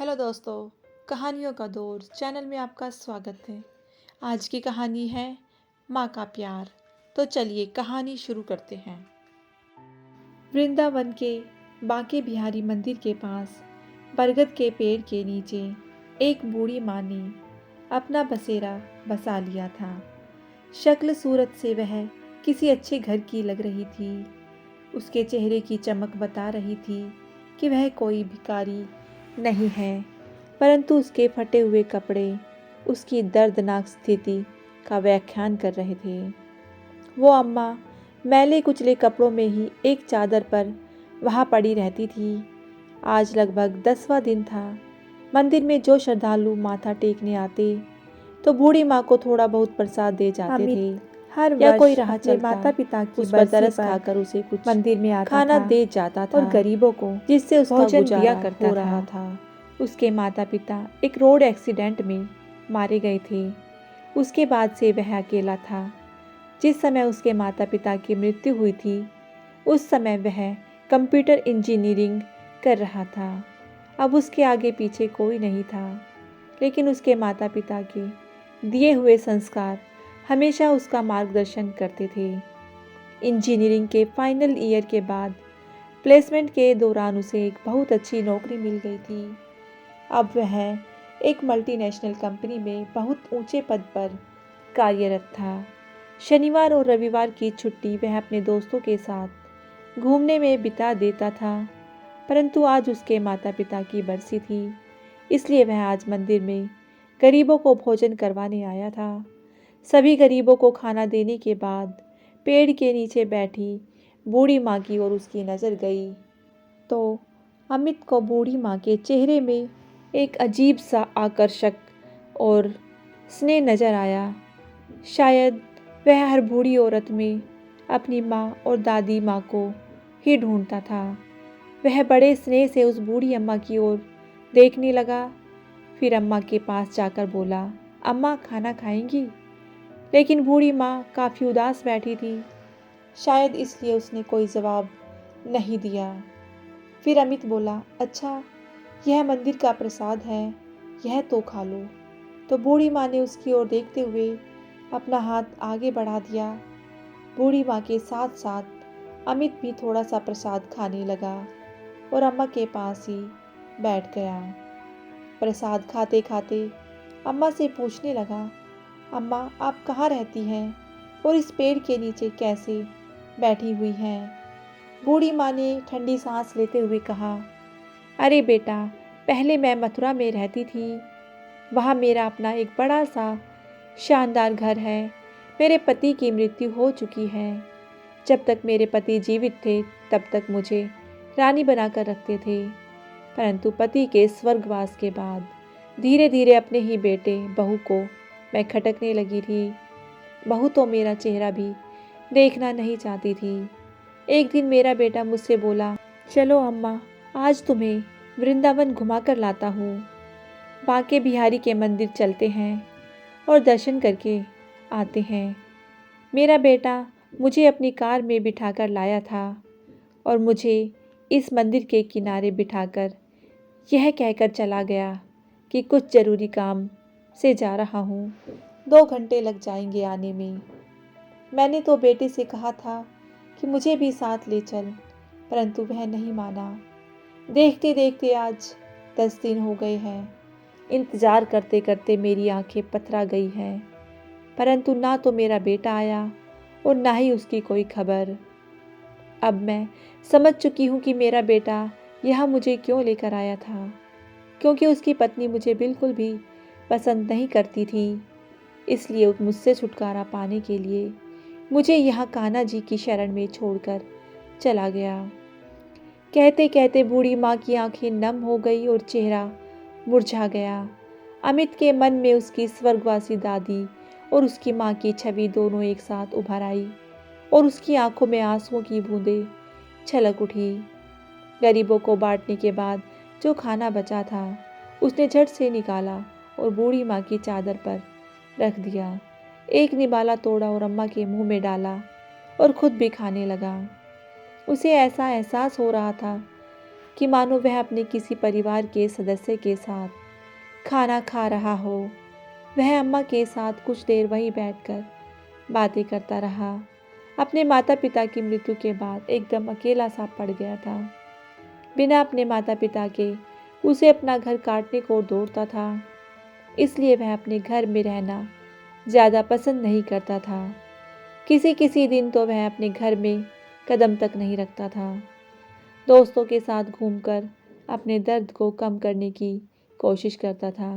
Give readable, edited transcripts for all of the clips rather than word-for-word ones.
Hello दोस्तों, कहानियों का दौर चैनल में आपका स्वागत है। आज की कहानी है माँ का प्यार। तो चलिए कहानी शुरू करते हैं। वृंदावन के बांके बिहारी मंदिर के पास बरगद के पेड़ के नीचे एक बूढ़ी माँ ने अपना बसेरा बसा लिया था। शक्ल सूरत से वह किसी अच्छे घर की लग रही थी। उसके चेहरे की चमक बता रही थी कि वह कोई भिखारी नहीं है, परंतु उसके फटे हुए कपड़े उसकी दर्दनाक स्थिति का व्याख्यान कर रहे थे। वो अम्मा मैले कुचले कपड़ों में ही एक चादर पर वहाँ पड़ी रहती थी। आज लगभग 10वां दिन था। मंदिर में जो श्रद्धालु माथा टेकने आते तो बूढ़ी माँ को थोड़ा बहुत प्रसाद दे जाते थे। हर या वर्ष कोई राह अपने चलता माता पिता की उस पर बरसी तरस पर खाकर उसे कुछ मंदिर में आता खाना था दे जाता था और गरीबों को जिससे उसका भोजन गुजारा दिया करता हो रहा था। था। उसके माता पिता एक रोड एक्सीडेंट में मारे गए थे। उसके बाद से वह अकेला था। जिस समय उसके माता पिता की मृत्यु हुई थी उस समय वह कंप्यूटर इंजीनियरिंग कर रहा था। अब उसके आगे पीछे कोई नहीं था, लेकिन उसके माता पिता के दिए हुए संस्कार हमेशा उसका मार्गदर्शन करते थे। इंजीनियरिंग के फाइनल ईयर के बाद प्लेसमेंट के दौरान उसे एक बहुत अच्छी नौकरी मिल गई थी। अब वह एक मल्टीनेशनल कंपनी में बहुत ऊंचे पद पर कार्यरत था। शनिवार और रविवार की छुट्टी वह अपने दोस्तों के साथ घूमने में बिता देता था, परंतु आज उसके माता पिता की बरसी थी, इसलिए वह आज मंदिर में गरीबों को भोजन करवाने आया था। सभी गरीबों को खाना देने के बाद पेड़ के नीचे बैठी बूढ़ी माँ की ओर उसकी नज़र गई तो अमित को बूढ़ी माँ के चेहरे में एक अजीब सा आकर्षक और स्नेह नज़र आया। शायद वह हर बूढ़ी औरत में अपनी माँ और दादी माँ को ही ढूंढता था। वह बड़े स्नेह से उस बूढ़ी अम्मा की ओर देखने लगा। फिर अम्मा के पास जाकर बोला, अम्मा खाना खाएंगी? लेकिन बूढ़ी माँ काफ़ी उदास बैठी थी। शायद इसलिए उसने कोई जवाब नहीं दिया। फिर अमित बोला, अच्छा यह मंदिर का प्रसाद है, यह तो खा लो। तो बूढ़ी माँ ने उसकी ओर देखते हुए अपना हाथ आगे बढ़ा दिया। बूढ़ी माँ के साथ साथ अमित भी थोड़ा सा प्रसाद खाने लगा और अम्मा के पास ही बैठ गया। प्रसाद खाते खाते अम्मा से पूछने लगा, अम्मा आप कहाँ रहती हैं और इस पेड़ के नीचे कैसे बैठी हुई हैं? बूढ़ी माँ ने ठंडी सांस लेते हुए कहा, अरे बेटा, पहले मैं मथुरा में रहती थी। वहाँ मेरा अपना एक बड़ा सा शानदार घर है। मेरे पति की मृत्यु हो चुकी है। जब तक मेरे पति जीवित थे तब तक मुझे रानी बनाकर रखते थे, परंतु पति के स्वर्गवास के बाद धीरे धीरे अपने ही बेटे बहू को मैं खटकने लगी थी। बहू तो मेरा चेहरा भी देखना नहीं चाहती थी। एक दिन मेरा बेटा मुझसे बोला, चलो अम्मा, आज तुम्हें वृंदावन घुमाकर लाता हूँ। बांके बिहारी के मंदिर चलते हैं और दर्शन करके आते हैं। मेरा बेटा मुझे अपनी कार में बिठाकर लाया था और मुझे इस मंदिर के किनारे बिठाकर यह कहकर चला गया कि कुछ ज़रूरी काम से जा रहा हूँ, 2 घंटे लग जाएंगे आने में। मैंने तो बेटे से कहा था कि मुझे भी साथ ले चल, परंतु वह नहीं माना। देखते देखते आज 10 दिन हो गए हैं। इंतज़ार करते करते मेरी आंखें पथरा गई हैं, परंतु ना तो मेरा बेटा आया और ना ही उसकी कोई खबर। अब मैं समझ चुकी हूँ कि मेरा बेटा यहाँ मुझे क्यों लेकर आया था, क्योंकि उसकी पत्नी मुझे बिल्कुल भी पसंद नहीं करती थी। इसलिए मुझसे छुटकारा पाने के लिए मुझे यहाँ कान्हा जी की शरण में छोड़कर चला गया। कहते कहते बूढ़ी माँ की आंखें नम हो गई और चेहरा मुरझा गया। अमित के मन में उसकी स्वर्गवासी दादी और उसकी माँ की छवि दोनों एक साथ उभर आई और उसकी आंखों में आंसुओं की बूंदें छलक उठी। गरीबों को बांटने के बाद जो खाना बचा था उसने झट से निकाला और बूढ़ी माँ की चादर पर रख दिया। एक निवाला तोड़ा और अम्मा के मुंह में डाला और खुद भी खाने लगा। उसे ऐसा एहसास हो रहा था कि मानो वह अपने किसी परिवार के सदस्य के साथ खाना खा रहा हो। वह अम्मा के साथ कुछ देर वहीं बैठकर बातें करता रहा। अपने माता पिता की मृत्यु के बाद एकदम अकेला सा पड़ गया था। बिना अपने माता पिता के उसे अपना घर काटने को दौड़ता था, इसलिए वह अपने घर में रहना ज़्यादा पसंद नहीं करता था। किसी किसी दिन तो वह अपने घर में कदम तक नहीं रखता था। दोस्तों के साथ घूमकर अपने दर्द को कम करने की कोशिश करता था,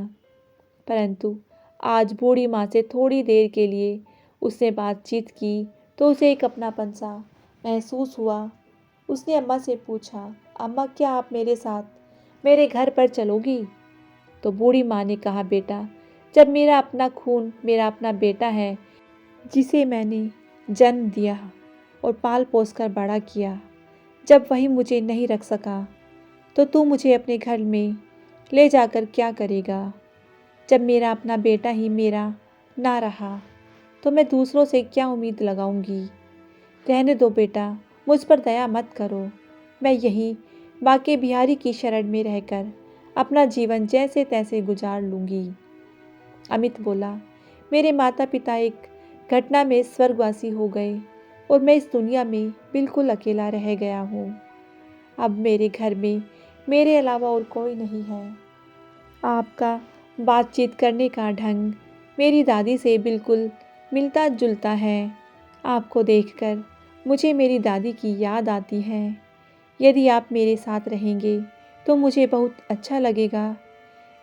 परंतु आज बूढ़ी माँ से थोड़ी देर के लिए उसने बातचीत की तो उसे एक अपनापन सा महसूस हुआ। उसने अम्मा से पूछा, अम्मा क्या आप मेरे साथ मेरे घर पर चलोगी? तो बूढ़ी माँ ने कहा, बेटा, जब मेरा अपना खून, मेरा अपना बेटा है जिसे मैंने जन्म दिया और पाल पोस कर बड़ा किया, जब वही मुझे नहीं रख सका तो तू मुझे अपने घर में ले जाकर क्या करेगा? जब मेरा अपना बेटा ही मेरा ना रहा तो मैं दूसरों से क्या उम्मीद लगाऊंगी? रहने दो बेटा, मुझ पर दया मत करो। मैं यहीं बांके बिहारी की शरण में रहकर अपना जीवन जैसे तैसे गुजार लूँगी। अमित बोला, मेरे माता पिता एक घटना में स्वर्गवासी हो गए और मैं इस दुनिया में बिल्कुल अकेला रह गया हूँ। अब मेरे घर में मेरे अलावा और कोई नहीं है। आपका बातचीत करने का ढंग मेरी दादी से बिल्कुल मिलता जुलता है। आपको देखकर मुझे मेरी दादी की याद आती है। यदि आप मेरे साथ रहेंगे तो मुझे बहुत अच्छा लगेगा।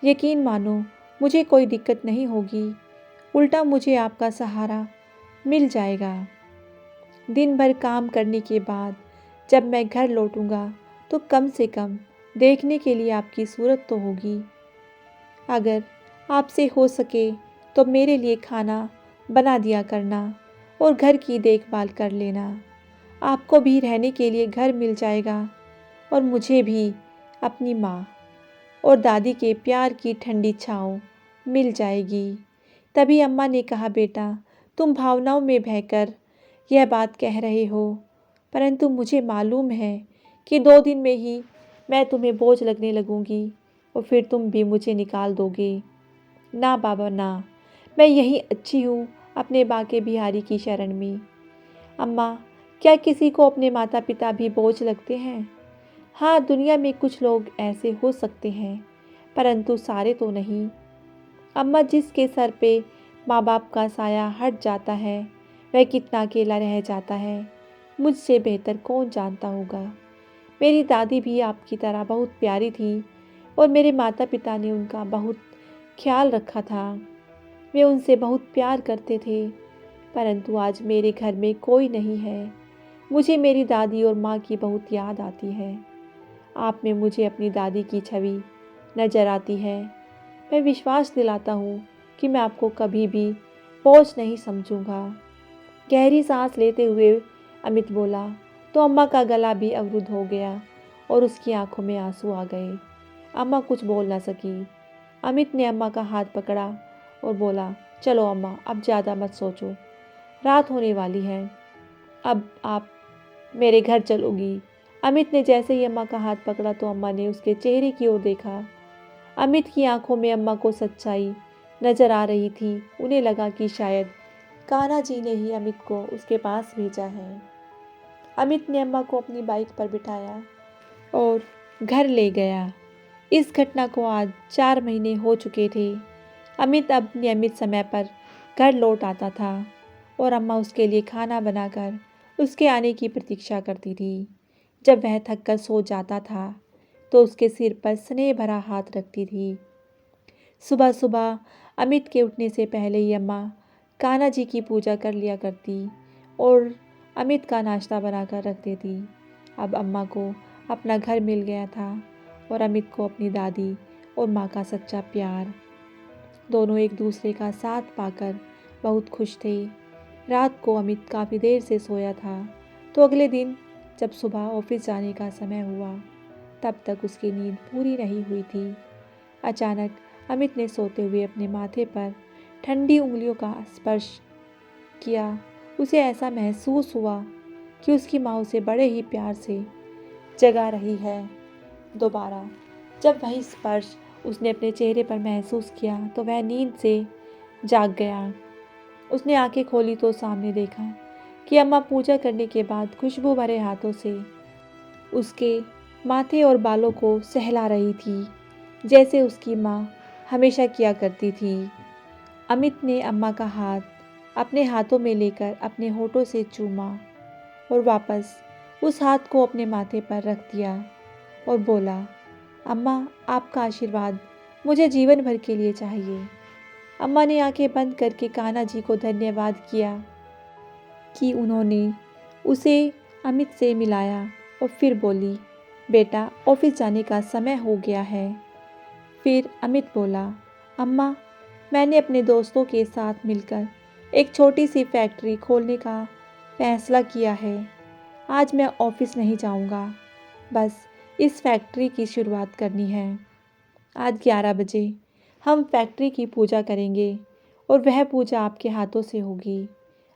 यकीन मानो, मुझे कोई दिक्कत नहीं होगी, उल्टा मुझे आपका सहारा मिल जाएगा। दिन भर काम करने के बाद जब मैं घर लौटूंगा तो कम से कम देखने के लिए आपकी सूरत तो होगी। अगर आपसे हो सके तो मेरे लिए खाना बना दिया करना और घर की देखभाल कर लेना। आपको भी रहने के लिए घर मिल जाएगा और मुझे भी अपनी माँ और दादी के प्यार की ठंडी छाँव मिल जाएगी। तभी अम्मा ने कहा, बेटा, तुम भावनाओं में बहकर यह बात कह रहे हो, परंतु मुझे मालूम है कि 2 दिन में ही मैं तुम्हें बोझ लगने लगूंगी और फिर तुम भी मुझे निकाल दोगे। ना बाबा ना, मैं यही अच्छी हूँ अपने बांके बिहारी की शरण में। अम्मा, क्या किसी को अपने माता पिता भी बोझ लगते हैं? हाँ, दुनिया में कुछ लोग ऐसे हो सकते हैं, परंतु सारे तो नहीं। अम्मा, जिसके सर पे माँ बाप का साया हट जाता है वह कितना अकेला रह जाता है, मुझसे बेहतर कौन जानता होगा। मेरी दादी भी आपकी तरह बहुत प्यारी थी और मेरे माता पिता ने उनका बहुत ख्याल रखा था। वे उनसे बहुत प्यार करते थे, परंतु आज मेरे घर में कोई नहीं है। मुझे मेरी दादी और माँ की बहुत याद आती है। आप में मुझे अपनी दादी की छवि नज़र आती है। मैं विश्वास दिलाता हूँ कि मैं आपको कभी भी बोझ नहीं समझूंगा। गहरी सांस लेते हुए अमित बोला तो अम्मा का गला भी अवरुद्ध हो गया और उसकी आंखों में आंसू आ गए। अम्मा कुछ बोल ना सकी। अमित ने अम्मा का हाथ पकड़ा और बोला, चलो अम्मा, अब ज़्यादा मत सोचो, रात होने वाली है, अब आप मेरे घर चलोगी। अमित ने जैसे ही अम्मा का हाथ पकड़ा तो अम्मा ने उसके चेहरे की ओर देखा। अमित की आंखों में अम्मा को सच्चाई नजर आ रही थी। उन्हें लगा कि शायद कान्हा जी ने ही अमित को उसके पास भेजा है। अमित ने अम्मा को अपनी बाइक पर बिठाया और घर ले गया। इस घटना को आज 4 महीने हो चुके थे। अमित अब नियमित समय पर घर लौट आता था और अम्मा उसके लिए खाना बनाकर उसके आने की प्रतीक्षा करती थी। जब वह थक कर सो जाता था तो उसके सिर पर स्नेह भरा हाथ रखती थी। सुबह सुबह अमित के उठने से पहले ही अम्मा कान्हा जी की पूजा कर लिया करती और अमित का नाश्ता बनाकर रख देती। अब अम्मा को अपना घर मिल गया था और अमित को अपनी दादी और माँ का सच्चा प्यार। दोनों एक दूसरे का साथ पाकर बहुत खुश थे। रात को अमित काफ़ी देर से सोया था तो अगले दिन जब सुबह ऑफिस जाने का समय हुआ तब तक उसकी नींद पूरी नहीं हुई थी। अचानक अमित ने सोते हुए अपने माथे पर ठंडी उंगलियों का स्पर्श किया। उसे ऐसा महसूस हुआ कि उसकी माँ उसे बड़े ही प्यार से जगा रही है। दोबारा जब वही स्पर्श उसने अपने चेहरे पर महसूस किया तो वह नींद से जाग गया। उसने आंखें खोली तो सामने देखा कि अम्मा पूजा करने के बाद खुशबू भरे हाथों से उसके माथे और बालों को सहला रही थी, जैसे उसकी माँ हमेशा किया करती थी। अमित ने अम्मा का हाथ अपने हाथों में लेकर अपने होठों से चूमा और वापस उस हाथ को अपने माथे पर रख दिया और बोला, अम्मा आपका आशीर्वाद मुझे जीवन भर के लिए चाहिए। अम्मा ने आंखें बंद करके कान्हा जी को धन्यवाद किया कि उन्होंने उसे अमित से मिलाया और फिर बोली, बेटा ऑफिस जाने का समय हो गया है। फिर अमित बोला, अम्मा मैंने अपने दोस्तों के साथ मिलकर एक छोटी सी फैक्ट्री खोलने का फैसला किया है। आज मैं ऑफिस नहीं जाऊंगा, बस इस फैक्ट्री की शुरुआत करनी है। आज 11 बजे हम फैक्ट्री की पूजा करेंगे और वह पूजा आपके हाथों से होगी।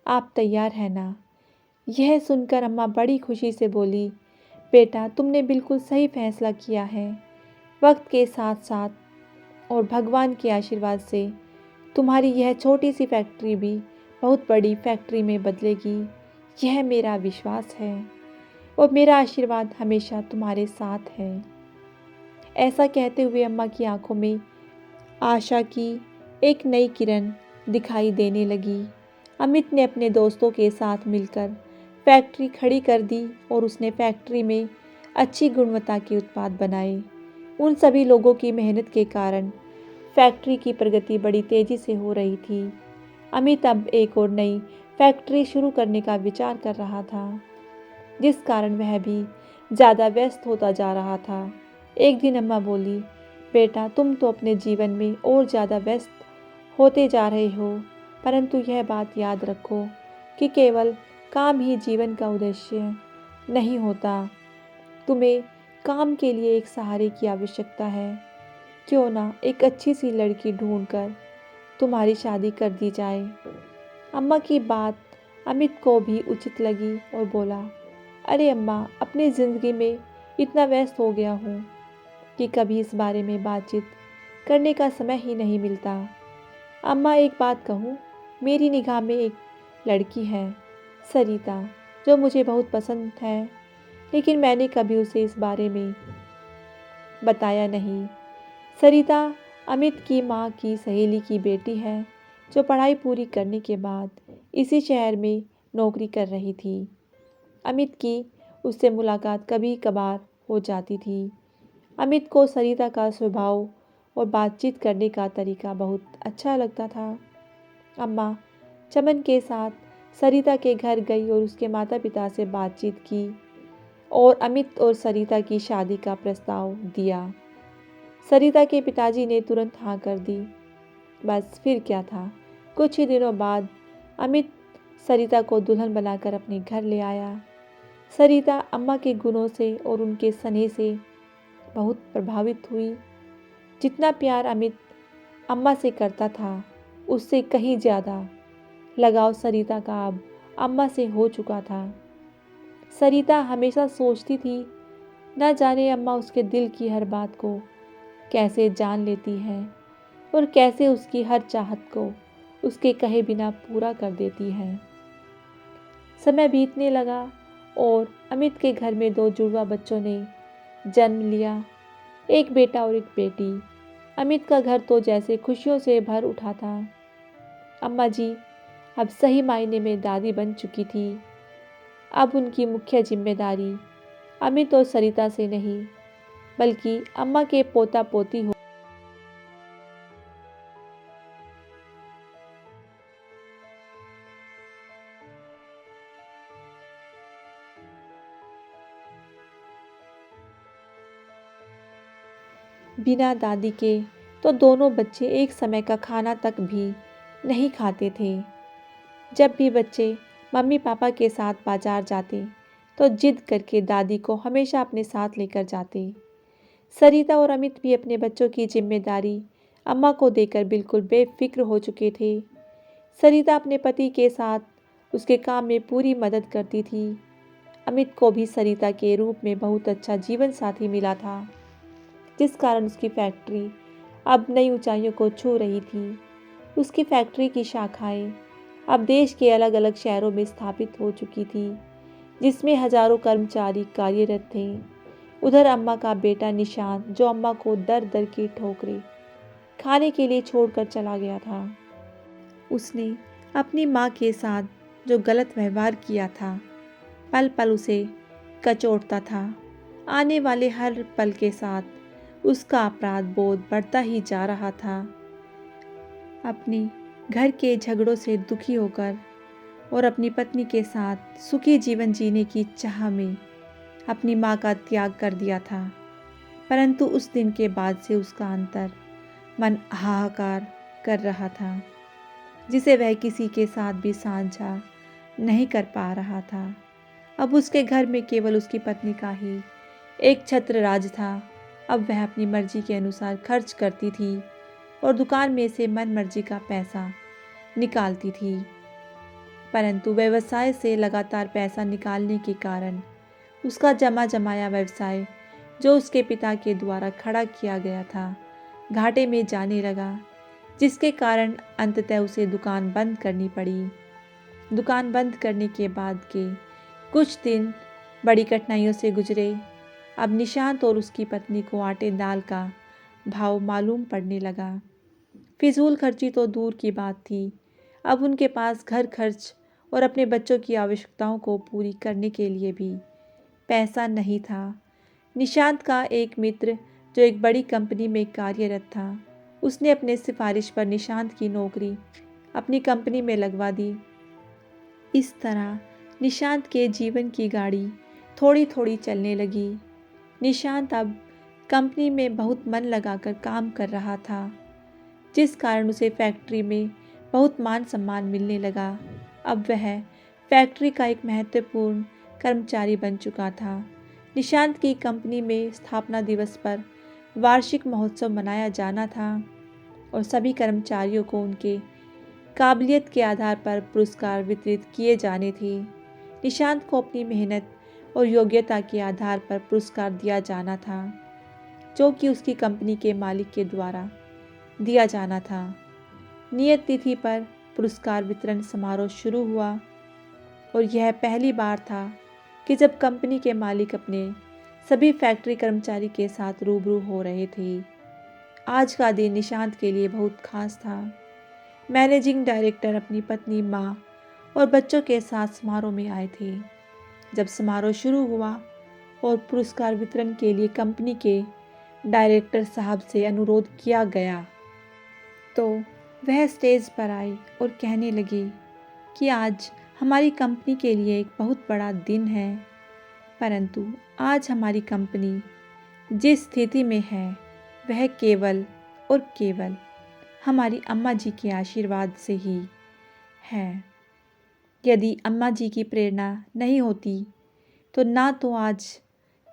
आप तैयार हैं ना? यह सुनकर अम्मा बड़ी खुशी से बोली, बेटा तुमने बिल्कुल सही फैसला किया है। वक्त के साथ साथ और भगवान के आशीर्वाद से तुम्हारी यह छोटी सी फैक्ट्री भी बहुत बड़ी फैक्ट्री में बदलेगी। यह मेरा विश्वास है और मेरा आशीर्वाद हमेशा तुम्हारे साथ है। ऐसा कहते हुए अम्मा की आंखों में आशा की एक नई किरण दिखाई देने लगी। अमित ने अपने दोस्तों के साथ मिलकर फैक्ट्री खड़ी कर दी और उसने फैक्ट्री में अच्छी गुणवत्ता के उत्पाद बनाए। उन सभी लोगों की मेहनत के कारण फैक्ट्री की प्रगति बड़ी तेजी से हो रही थी। अमित अब एक और नई फैक्ट्री शुरू करने का विचार कर रहा था, जिस कारण वह भी ज़्यादा व्यस्त होता जा रहा था। एक दिन अम्मा बोली, बेटा तुम तो अपने जीवन में और ज़्यादा व्यस्त होते जा रहे हो, परंतु यह बात याद रखो कि केवल काम ही जीवन का उद्देश्य नहीं होता। तुम्हें काम के लिए एक सहारे की आवश्यकता है। क्यों ना एक अच्छी सी लड़की ढूंढकर तुम्हारी शादी कर दी जाए। अम्मा की बात अमित को भी उचित लगी और बोला, अरे अम्मा अपनी ज़िंदगी में इतना व्यस्त हो गया हूँ कि कभी इस बारे में बातचीत करने का समय ही नहीं मिलता। अम्मा एक बात कहूँ, मेरी निगाह में एक लड़की है, सरिता, जो मुझे बहुत पसंद है, लेकिन मैंने कभी उसे इस बारे में बताया नहीं। सरिता अमित की माँ की सहेली की बेटी है, जो पढ़ाई पूरी करने के बाद इसी शहर में नौकरी कर रही थी। अमित की उससे मुलाकात कभी कभार हो जाती थी। अमित को सरिता का स्वभाव और बातचीत करने का तरीका बहुत अच्छा लगता था। अम्मा चमन के साथ सरिता के घर गई और उसके माता पिता से बातचीत की और अमित और सरिता की शादी का प्रस्ताव दिया। सरिता के पिताजी ने तुरंत हाँ कर दी। बस फिर क्या था, कुछ ही दिनों बाद अमित सरिता को दुल्हन बनाकर अपने घर ले आया। सरिता अम्मा के गुणों से और उनके स्नेह से बहुत प्रभावित हुई। जितना प्यार अमित अम्मा से करता था, उससे कहीं ज़्यादा लगाव सरिता का अब अम्मा से हो चुका था। सरिता हमेशा सोचती थी, न जाने अम्मा उसके दिल की हर बात को कैसे जान लेती है और कैसे उसकी हर चाहत को उसके कहे बिना पूरा कर देती है। समय बीतने लगा और अमित के घर में 2 जुड़वा बच्चों ने जन्म लिया, एक बेटा और एक बेटी। अमित का घर तो जैसे खुशियों से भर उठा था। अम्मा जी अब सही मायने में दादी बन चुकी थी। अब उनकी मुख्य जिम्मेदारी अमित और सरिता से नहीं, बल्कि अम्मा के पोता पोती हो। बिना दादी के तो दोनों बच्चे एक समय का खाना तक भी नहीं खाते थे। जब भी बच्चे मम्मी पापा के साथ बाजार जाते तो जिद करके दादी को हमेशा अपने साथ लेकर जाते। सरिता और अमित भी अपने बच्चों की जिम्मेदारी अम्मा को देकर बिल्कुल बेफिक्र हो चुके थे। सरिता अपने पति के साथ उसके काम में पूरी मदद करती थी। अमित को भी सरिता के रूप में बहुत अच्छा जीवन साथी मिला था। जिस कारण उसकी फैक्ट्री अब नई ऊंचाइयों को छू रही थी। उसकी फैक्ट्री की शाखाएं अब देश के अलग अलग शहरों में स्थापित हो चुकी थी, जिसमें हजारों कर्मचारी कार्यरत थे। उधर अम्मा का बेटा निशांत, जो अम्मा को दर दर की ठोकरें खाने के लिए छोड़कर चला गया था। उसने अपनी माँ के साथ जो गलत व्यवहार किया था, पल पल उसे कचोटता था। आने वाले हर पल के साथ उसका अपराध बोध बढ़ता ही जा रहा था। अपने घर के झगड़ों से दुखी होकर और अपनी पत्नी के साथ सुखी जीवन जीने की चाह में अपनी माँ का त्याग कर दिया था। परंतु उस दिन के बाद से उसका अंतर मन हाहाकार कर रहा था, जिसे वह किसी के साथ भी साझा नहीं कर पा रहा था। अब उसके घर में केवल उसकी पत्नी का ही एक छत्र राज था। अब वह अपनी मर्जी के अनुसार खर्च करती थी और दुकान में से मन मर्जी का पैसा निकालती थी। परंतु व्यवसाय से लगातार पैसा निकालने के कारण उसका जमा जमाया व्यवसाय, जो उसके पिता के द्वारा खड़ा किया गया था, घाटे में जाने लगा, जिसके कारण अंततः उसे दुकान बंद करनी पड़ी। दुकान बंद करने के बाद के कुछ दिन बड़ी कठिनाइयों से गुजरे। अब निशांत और उसकी पत्नी को आटे दाल का भाव मालूम पड़ने लगा। फिजूल खर्ची तो दूर की बात थी, अब उनके पास घर खर्च और अपने बच्चों की आवश्यकताओं को पूरी करने के लिए भी पैसा नहीं था। निशांत का एक मित्र, जो एक बड़ी कंपनी में कार्यरत था, उसने अपने सिफारिश पर निशांत की नौकरी अपनी कंपनी में लगवा दी। इस तरह निशांत के जीवन की गाड़ी थोड़ी थोड़ी चलने लगी। निशांत अब कंपनी में बहुत मन लगाकर काम कर रहा था, जिस कारण उसे फैक्ट्री में बहुत मान सम्मान मिलने लगा। अब वह फैक्ट्री का एक महत्वपूर्ण कर्मचारी बन चुका था। निशांत की कंपनी में स्थापना दिवस पर वार्षिक महोत्सव मनाया जाना था और सभी कर्मचारियों को उनके काबिलियत के आधार पर पुरस्कार वितरित किए जाने थे। निशांत को अपनी मेहनत और योग्यता के आधार पर पुरस्कार दिया जाना था, जो कि उसकी कंपनी के मालिक के द्वारा दिया जाना था। नियत तिथि पर पुरस्कार वितरण समारोह शुरू हुआ और यह पहली बार था कि जब कंपनी के मालिक अपने सभी फैक्ट्री कर्मचारी के साथ रूबरू हो रहे थे। आज का दिन निशांत के लिए बहुत खास था। मैनेजिंग डायरेक्टर अपनी पत्नी, माँ और बच्चों के साथ समारोह में आए थे। जब समारोह शुरू हुआ और पुरस्कार वितरण के लिए कंपनी के डायरेक्टर साहब से अनुरोध किया गया, तो वह स्टेज पर आए और कहने लगे कि आज हमारी कंपनी के लिए एक बहुत बड़ा दिन है, परंतु आज हमारी कंपनी जिस स्थिति में है वह केवल और केवल हमारी अम्मा जी के आशीर्वाद से ही है। यदि अम्मा जी की प्रेरणा नहीं होती तो ना तो आज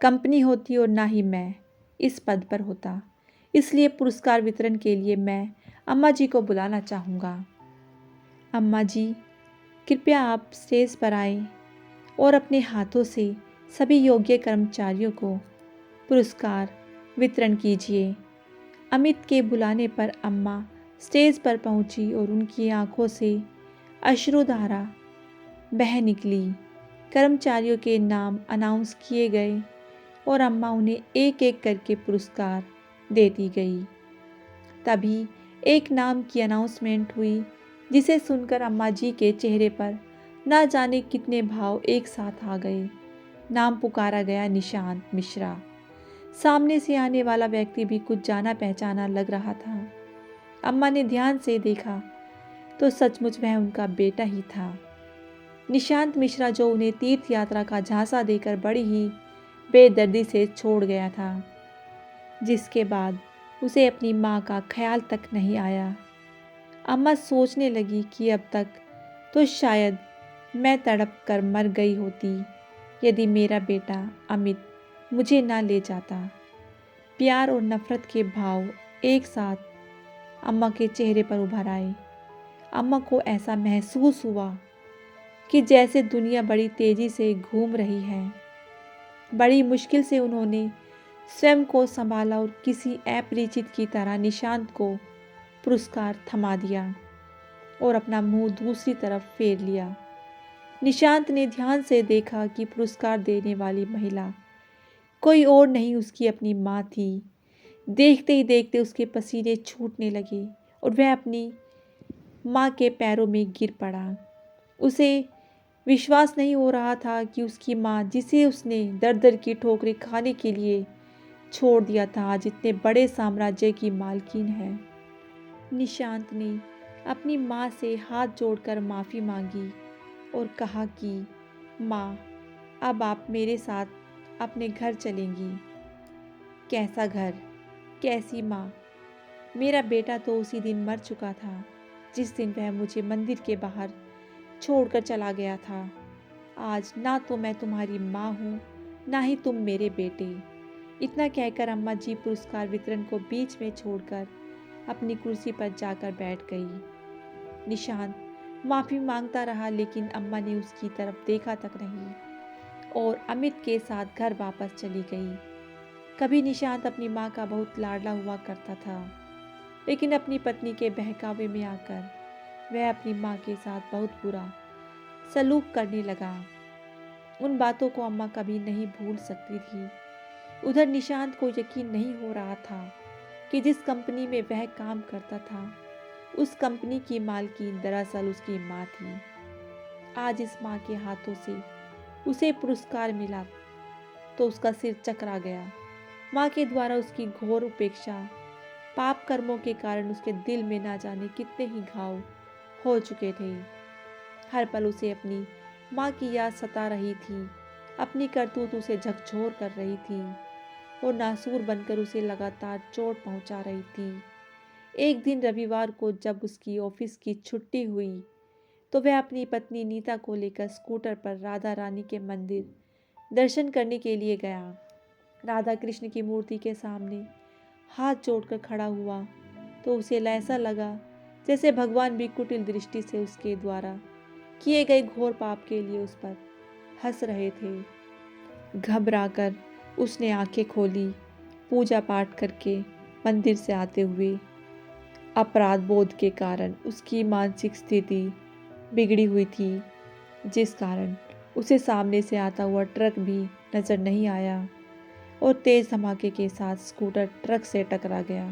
कंपनी होती और ना ही मैं इस पद पर होता। इसलिए पुरस्कार वितरण के लिए मैं अम्मा जी को बुलाना चाहूँगा। अम्मा जी, कृपया आप स्टेज पर आएं और अपने हाथों से सभी योग्य कर्मचारियों को पुरस्कार वितरण कीजिए। अमित के बुलाने पर अम्मा स्टेज पर पहुंची और उनकी आंखों से अश्रुधारा बह निकली। कर्मचारियों के नाम अनाउंस किए गए और अम्मा उन्हें एक एक करके पुरस्कार देती गई। तभी एक नाम की अनाउंसमेंट हुई, जिसे सुनकर अम्मा जी के चेहरे पर ना जाने कितने भाव एक साथ आ गए। नाम पुकारा गया निशांत मिश्रा। सामने से आने वाला व्यक्ति भी कुछ जाना पहचाना लग रहा था। अम्मा ने ध्यान से देखा तो सचमुच वह उनका बेटा ही था, निशांत मिश्रा, जो उन्हें तीर्थ यात्रा का झांसा देकर बड़ी ही बेदर्दी से छोड़ गया था, जिसके बाद उसे अपनी माँ का ख्याल तक नहीं आया। अम्मा सोचने लगी कि अब तक तो शायद मैं तड़प कर मर गई होती यदि मेरा बेटा अमित मुझे ना ले जाता। प्यार और नफरत के भाव एक साथ अम्मा के चेहरे पर उभर आए। अम्मा को ऐसा महसूस हुआ कि जैसे दुनिया बड़ी तेजी से घूम रही है। बड़ी मुश्किल से उन्होंने स्वयं को संभाला और किसी अपरिचित की तरह निशांत को पुरस्कार थमा दिया और अपना मुंह दूसरी तरफ फेर लिया। निशांत ने ध्यान से देखा कि पुरस्कार देने वाली महिला कोई और नहीं, उसकी अपनी माँ थी। देखते ही देखते उसके पसीने छूटने लगे और वह अपनी माँ के पैरों में गिर पड़ा। उसे विश्वास नहीं हो रहा था कि उसकी माँ, जिसे उसने दर दर की ठोकरें खाने के लिए छोड़ दिया था, आज इतने बड़े साम्राज्य की मालकिन है। निशांत ने अपनी माँ से हाथ जोड़कर माफ़ी मांगी और कहा कि माँ, अब आप मेरे साथ अपने घर चलेंगी। कैसा घर, कैसी माँ? मेरा बेटा तो उसी दिन मर चुका था जिस दिन वह मुझे मंदिर के बाहर छोड़कर चला गया था। आज ना तो मैं तुम्हारी माँ हूँ, ना ही तुम मेरे बेटे। इतना कहकर अम्मा जी पुरस्कार वितरण को बीच में छोड़कर अपनी कुर्सी पर जाकर बैठ गई। निशांत माफ़ी मांगता रहा, लेकिन अम्मा ने उसकी तरफ देखा तक नहीं और अमित के साथ घर वापस चली गई। कभी निशांत अपनी माँ का बहुत लाडला हुआ करता था, लेकिन अपनी पत्नी के बहकावे में आकर वह अपनी माँ के साथ बहुत बुरा सलूक करने लगा। उन बातों को अम्मा कभी नहीं भूल सकती थी। उधर निशांत को यकीन नहीं हो रहा था कि जिस कंपनी में वह काम करता था, उस कंपनी की मालकिन दरअसल उसकी माँ थी। आज इस माँ के हाथों से उसे पुरस्कार मिला तो उसका सिर चकरा गया। माँ के द्वारा उसकी घोर उपेक्षा, पाप कर्मों के कारण उसके दिल में ना जाने कितने ही घाव हो चुके थे। हर पल उसे अपनी माँ की याद सता रही थी। अपनी करतूत उसे झकझोर कर रही थी और नासूर बनकर उसे लगातार चोट पहुंचा रही थी। एक दिन रविवार को जब उसकी ऑफिस की छुट्टी हुई तो वह अपनी पत्नी नीता को लेकर स्कूटर पर राधा रानी के मंदिर दर्शन करने के लिए गया। राधा कृष्ण की मूर्ति के सामने हाथ जोड़कर खड़ा हुआ तो उसे ऐसा लगा जैसे भगवान भी कुटिल दृष्टि से उसके द्वारा किए गए घोर पाप के लिए उस पर हंस रहे थे। घबराकर उसने आंखें खोली। पूजा पाठ करके मंदिर से आते हुए अपराध बोध के कारण उसकी मानसिक स्थिति बिगड़ी हुई थी, जिस कारण उसे सामने से आता हुआ ट्रक भी नजर नहीं आया और तेज धमाके के साथ स्कूटर ट्रक से टकरा गया।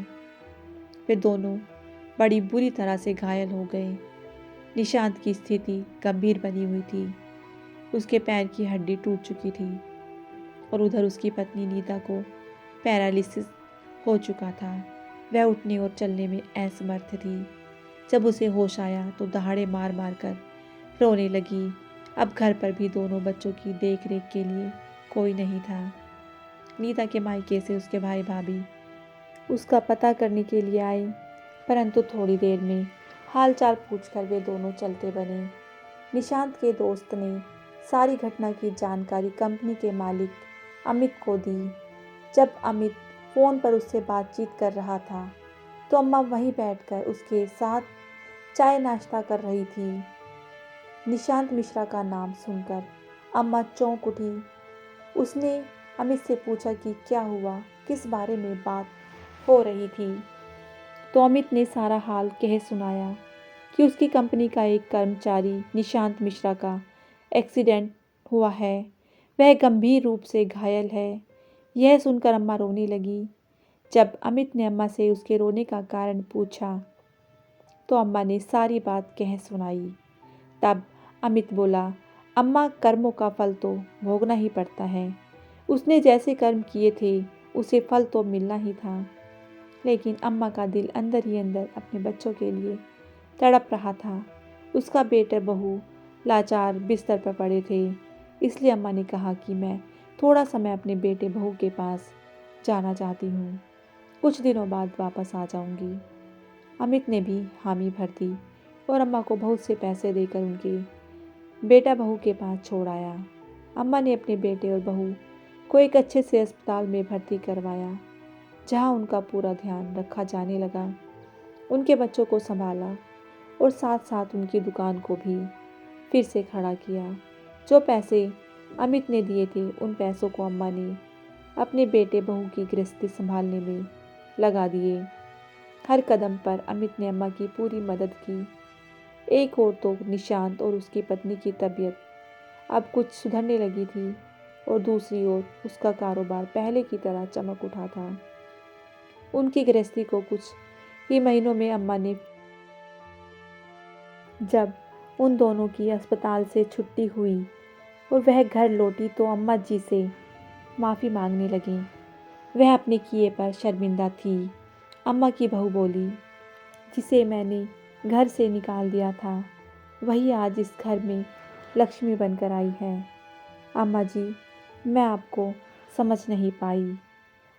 वे दोनों बड़ी बुरी तरह से घायल हो गए। निशांत की स्थिति गंभीर बनी हुई थी। उसके पैर की हड्डी टूट चुकी थी और उधर उसकी पत्नी नीता को पैरालिसिस हो चुका था। वह उठने और चलने में असमर्थ थी। जब उसे होश आया तो दहाड़े मार मार कर रोने लगी। अब घर पर भी दोनों बच्चों की देख रेख के लिए कोई नहीं था। नीता के मायके से उसके भाई भाभी उसका पता करने के लिए आए, परंतु थोड़ी देर में हालचाल पूछकर वे दोनों चलते बने। निशांत के दोस्त ने सारी घटना की जानकारी कंपनी के मालिक अमित को दी। जब अमित फ़ोन पर उससे बातचीत कर रहा था तो अम्मा वहीं बैठकर उसके साथ चाय नाश्ता कर रही थी। निशांत मिश्रा का नाम सुनकर अम्मा चौंक उठी। उसने अमित से पूछा कि क्या हुआ, किस बारे में बात हो रही थी। तो अमित ने सारा हाल कह सुनाया कि उसकी कंपनी का एक कर्मचारी निशांत मिश्रा का एक्सीडेंट हुआ है, वह गंभीर रूप से घायल है। यह सुनकर अम्मा रोने लगी। जब अमित ने अम्मा से उसके रोने का कारण पूछा तो अम्मा ने सारी बात कह सुनाई। तब अमित बोला, अम्मा, कर्मों का फल तो भोगना ही पड़ता है। उसने जैसे कर्म किए थे उसे फल तो मिलना ही था। लेकिन अम्मा का दिल अंदर ही अंदर अपने बच्चों के लिए तड़प रहा था। उसका बेटा बहू लाचार बिस्तर पर पड़े थे, इसलिए अम्मा ने कहा कि मैं थोड़ा समय अपने बेटे बहू के पास जाना चाहती हूँ। कुछ दिनों बाद वापस आ जाऊँगी। अमित ने भी हामी भर दी और अम्मा को बहुत से पैसे देकर उनके बेटा बहू के पास छोड़ आया। अम्मा ने अपने बेटे और बहू को एक अच्छे से अस्पताल में भर्ती करवाया, जहाँ उनका पूरा ध्यान रखा जाने लगा। उनके बच्चों को संभाला और साथ साथ उनकी दुकान को भी फिर से खड़ा किया। जो पैसे अमित ने दिए थे उन पैसों को अम्मा ने अपने बेटे बहू की गृहस्थी संभालने में लगा दिए। हर कदम पर अमित ने अम्मा की पूरी मदद की। एक ओर तो निशांत और उसकी पत्नी की तबीयत अब कुछ सुधरने लगी थी और दूसरी ओर उसका कारोबार पहले की तरह चमक उठा था। उनकी गृहस्थी को कुछ ही महीनों में अम्मा ने, जब उन दोनों की अस्पताल से छुट्टी हुई और वह घर लौटी तो अम्मा जी से माफ़ी मांगने लगी। वह अपने किए पर शर्मिंदा थी। अम्मा की बहू बोली, जिसे मैंने घर से निकाल दिया था वही आज इस घर में लक्ष्मी बनकर आई है। अम्मा जी, मैं आपको समझ नहीं पाई।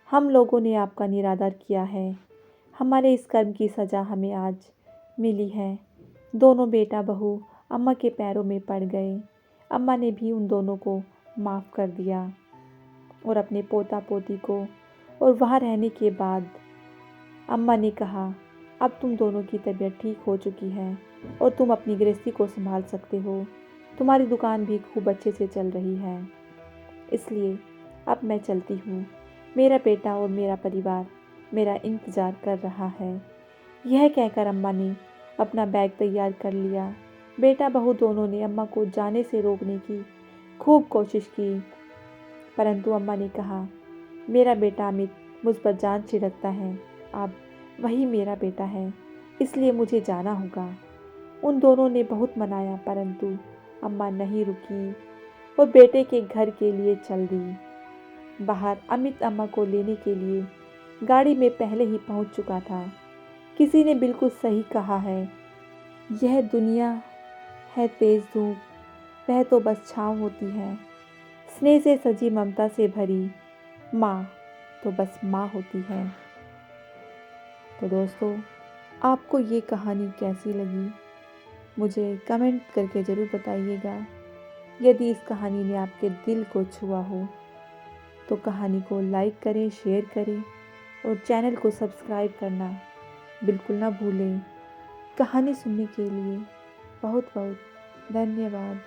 हम लोगों ने आपका निरादर किया है। हमारे इस कर्म की सज़ा हमें आज मिली है। दोनों बेटा बहू अम्मा के पैरों में पड़ गए। अम्मा ने भी उन दोनों को माफ़ कर दिया और अपने पोता पोती को, और वहाँ रहने के बाद अम्मा ने कहा, अब तुम दोनों की तबीयत ठीक हो चुकी है और तुम अपनी गृहस्थी को संभाल सकते हो। तुम्हारी दुकान भी खूब अच्छे से चल रही है, इसलिए अब मैं चलती हूँ। मेरा बेटा और मेरा परिवार मेरा इंतज़ार कर रहा है। यह कहकर अम्मा ने अपना बैग तैयार कर लिया। बेटा बहू दोनों ने अम्मा को जाने से रोकने की खूब कोशिश की, परंतु अम्मा ने कहा, मेरा बेटा अमित मुझ पर जान छिड़कता है। अब वही मेरा बेटा है, इसलिए मुझे जाना होगा। उन दोनों ने बहुत मनाया, परंतु अम्मा नहीं रुकी और बेटे के घर के लिए चल दी। बाहर अमित अम्मा को लेने के लिए गाड़ी में पहले ही पहुंच चुका था। किसी ने बिल्कुल सही कहा है, यह दुनिया है तेज धूप, वह तो बस छाँव होती है। स्नेह से सजी ममता से भरी माँ तो बस माँ होती है। तो दोस्तों, आपको ये कहानी कैसी लगी मुझे कमेंट करके ज़रूर बताइएगा। यदि इस कहानी ने आपके दिल को छुआ हो तो कहानी को लाइक करें, शेयर करें और चैनल को सब्सक्राइब करना बिल्कुल ना भूलें। कहानी सुनने के लिए बहुत बहुत धन्यवाद।